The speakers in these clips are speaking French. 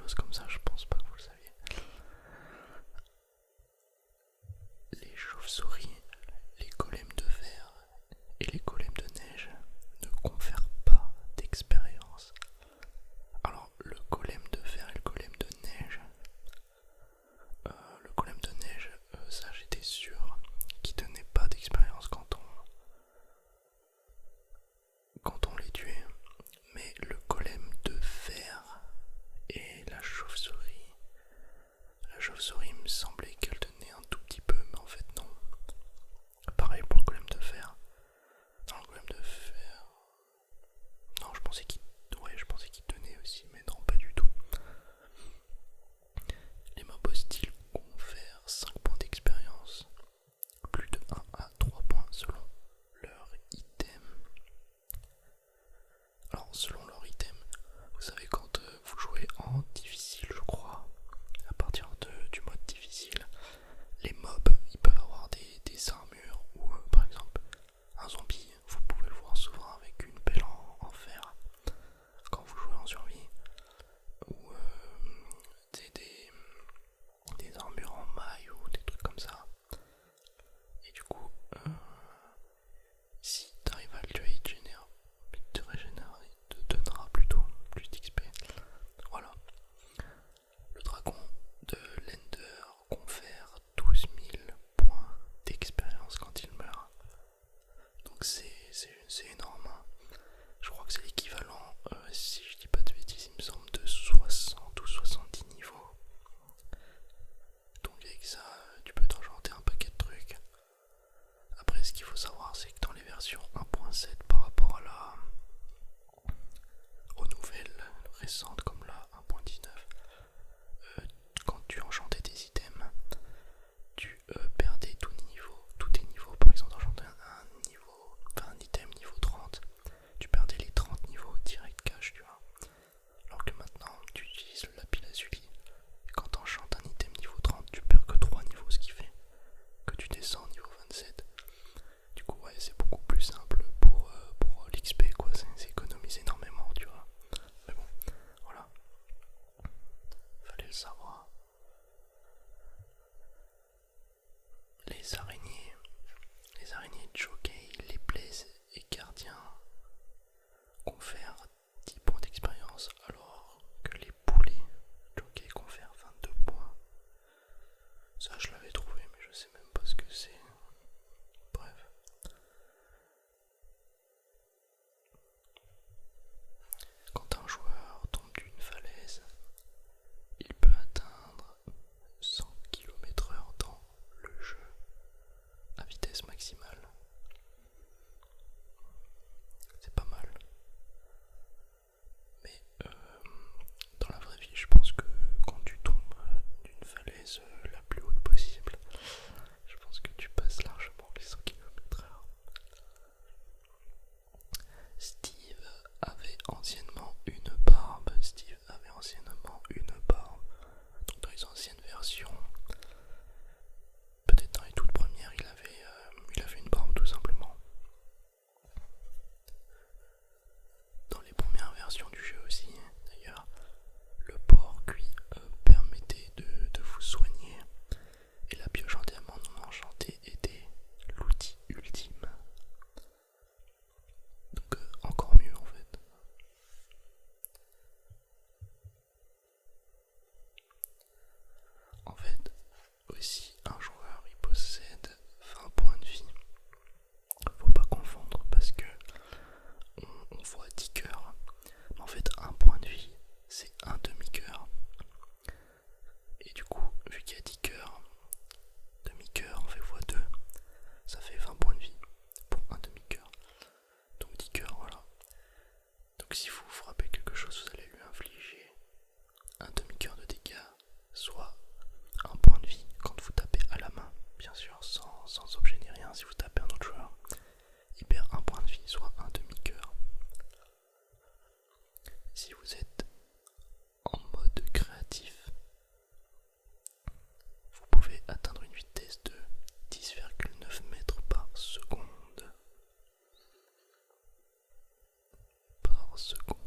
choses comme ça, je pense pas que vous le saviez. Les chauves-souris, les golems de verre et les golems de neige ne confèrent pas d'expérience. Alors, le golem de verre et le golem de neige, le golem de neige, ça j'étais sûr qu'il donnait pas d'expérience quand on les tuait. Mais le golem de verre et la chauve-souris me semblait qu'elle donnait un tout petit peu, mais en fait non. Pareil pour le golem de fer. Non, le golem de fer. Non, je pensais qu'il donnait aussi, mais non, pas du tout. Les mobs hostiles confèrent 5 points d'expérience, plus de 1 à 3 points selon leur item. Alors, selon leur item, vous savez, quand vous jouez en difficile, je crois, à partir du mode difficile, les mobs, ils peuvent avoir des armures ou par exemple un zombie, vous pouvez le voir souvent avec une pelle en fer quand vous jouez en survie, ou des armures en maille ou des trucs comme ça. Et du coup, si t'arrives à le tuer, il te donnera plutôt plus d'XP. Voilà. Le dragon de l'Ender confère 12 000 points d'expérience quand il meurt. Donc c'est énorme. Hein. Je crois que c'est l'équivalent, si je dis pas de bêtises, il me semble, de 60 ou 70 niveaux. Donc avec ça, tu peux t'enchanter un paquet de trucs. Après, ce qu'il faut savoir, c'est que dans les versions 1.7 par rapport aux nouvelles récentes comme la 1.19, quand tu enchantais des items, tu perdais tous tes niveaux. Par exemple, t'enchantais un item niveau 30, tu perdais les 30 niveaux direct cash, tu vois. Alors que maintenant, tu utilises le lapis lazuli. Et quand t'enchantes un item niveau 30, tu perds que 3 niveaux, ce qui fait que tu descends au niveau 27. Du coup, ouais, c'est beaucoup plus simple pour l'XP, quoi. C'est économise énormément, tu vois. Mais bon, voilà. Fallait le savoir. Les araignées. Les araignées de jockey, les blazes et gardiens confèrent 10 points d'expérience, alors que les poulets jockey confèrent 22 points. Ça, je l'avais trouvé, mais je sais même pas ce que c'est. Bref. Quand un joueur tombe d'une falaise, il peut atteindre 100 km/h dans le jeu à vitesse maximale. C'est pas mal. Mais dans la vraie vie, je pense que quand tu tombes d'une falaise la plus haute possible, je pense que tu passes largement les 100 km/h. Steve avait anciennement une barbe. Donc dans les anciennes versions, peut-être dans les toutes premières, il avait une barbe tout simplement. Dans les premières versions du jeu aussi, d'ailleurs, le porc cuit permettait de vous soigner, et la pioche en diamant non enchantée était l'outil ultime. Donc encore mieux en fait. En fait, aussi un joueur il possède 20 points de vie. Faut pas confondre parce que on voit 10 cœurs. Mais en fait, un point de vie c'est un demi-cœur. Et du coup, vu qu'il y a 10 cœurs, demi-cœur on fait x2, ça fait 20 points de vie pour un demi-cœur. Donc 10 cœurs, voilà. Donc si vous frappez quelque chose, vous allez lui infliger un demi-cœur de dégâts, soit un point de vie quand vous tapez à la main, bien sûr, sans objet ni rien. Si vous tapez un autre joueur, il perd un point de vie, soit un demi-cœur. Si vous êtes en mode créatif, vous pouvez atteindre une vitesse de 10,9 mètres par seconde. Par seconde.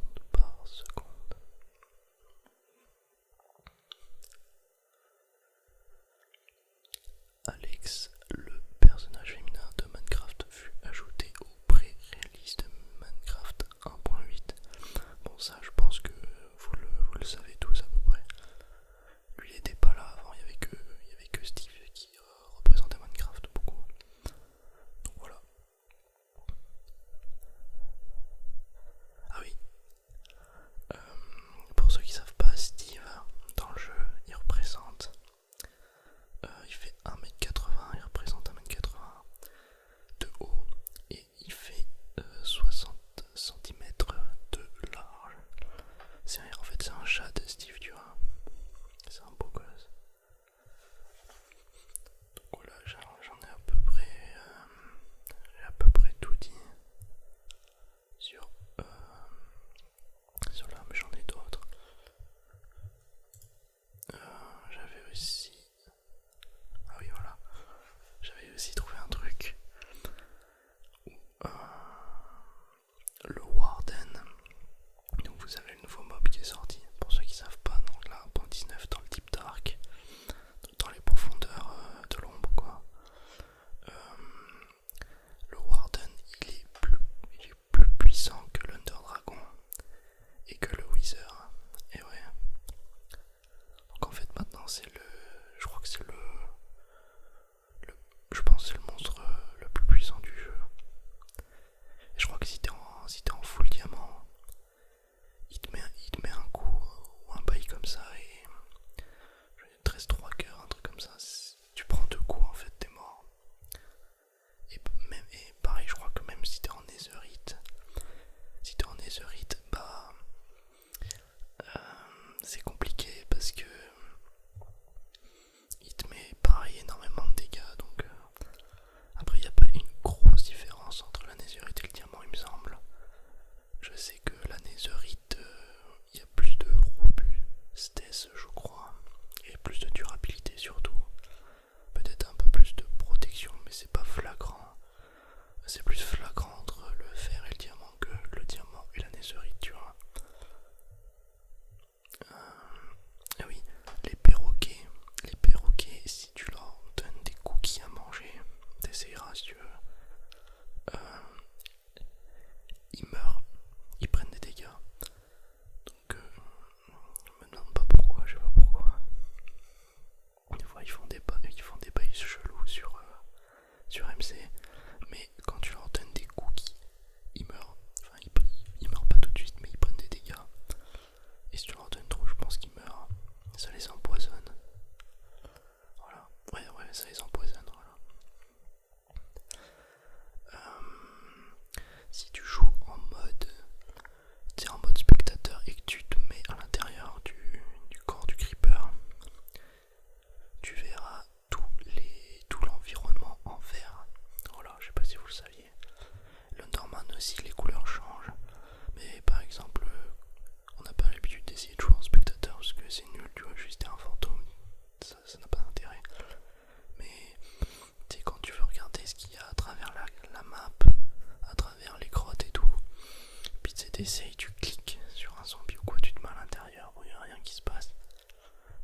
t'essayes, tu cliques sur un zombie ou quoi, tu te mets à l'intérieur, il n'y a rien qui se passe.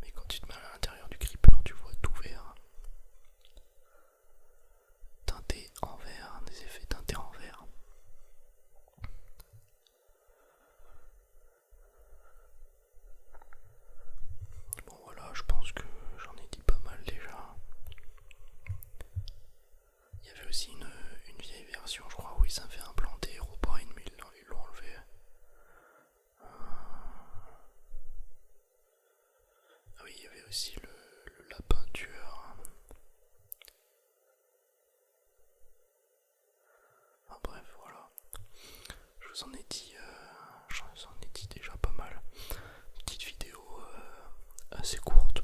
Mais quand tu te mets à l'intérieur du creeper, tu vois tout vert. Teinté en vert, des effets teintés en vert. Bon voilà, je pense que j'en ai dit pas mal déjà. Il y avait aussi une vieille version, je crois, où ils s'avaient implanté Herobrine, mais ils l'ont enlevé. Ah oui, il y avait aussi le lapin tueur. Enfin bref, voilà. Je vous en ai dit, déjà pas mal. Petite vidéo assez courte